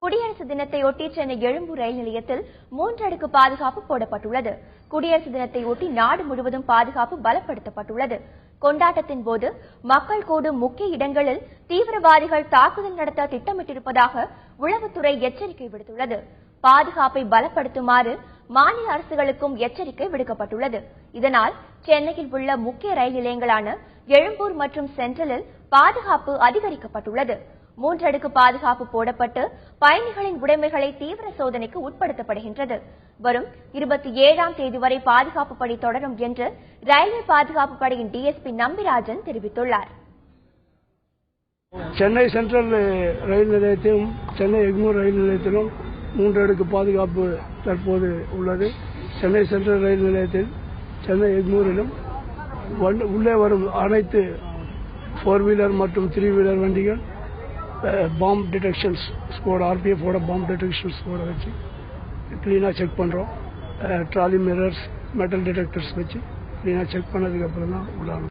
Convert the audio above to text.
குடியரசு தினத்தையொட்டி சென்னை எழும்பூர் ரயில் நிலையத்தில் 3 அடுக்கு பாதுகாப்பு போடப்பட்டுள்ளது. குடியரசு தினத்தையொட்டி நாடு முழுவதும் பாதுகாப்பு பலப்படுத்தப்பட்டுள்ளது. கொண்டாட்டத்தின் போது மக்கள் கூடும் முக்கிய இடங்களில் தீவிரவாதிகள் தாக்குதல் நடத்த திட்டமிட்டிருப்பதாக உளவுத்துறை எச்சரிக்கை விடுத்துள்ளது. பாதுகாப்பை பலப்படுத்துமாறு மாநில அரசுகளுக்கும் எச்சரிக்கை விடுக்கப்பட்டுள்ளது. இதனால் சென்னையில் உள்ள முக்கிய ரயில் நிலையங்களான எழும்பூர் மற்றும் சென்ட்ரலில் பாதுகாப்பு அதிகரிக்கப்பட்டுள்ளது. 3 அடுக்கு பாதுகாப்பு போடப்பட்டு பயணிகளின் உடைமைகளை தீவிர சோதனைக்கு உட்படுத்தப்படுகின்றது. வரும் 27ஆம் தேதி வரை பாதுகாப்பு பணி தொடரும் என்று ரயில்வே பாதுகாப்பு படையின் டிஎஸ்பி நம்பிராஜன் தெரிவித்துள்ளார். சென்னை சென்ட்ரல் ரயில் நிலையத்திலும் சென்னை எக்மூர் ரயில் நிலையத்திலும் 3 அடுக்கு பாதுகாப்பு தற்போது உள்ளது. சென்னை சென்ட்ரல் ரயில் நிலையத்தில் சென்னை எக்மூரிலும் உள்ளே வரும் அனைத்து 4 வீலர் மற்றும் 3 வீலர் வண்டிகள் bomb detection squad RPF bomb detection squad வச்சு கிளீனாக செக் பண்ணுறோம். ட்ராலி மிரர்ஸ் மெட்டல் டிடெக்டர்ஸ் வச்சு கிளீனாக செக் பண்ணதுக்கு அப்புறம் தான் உள்ளாகும்.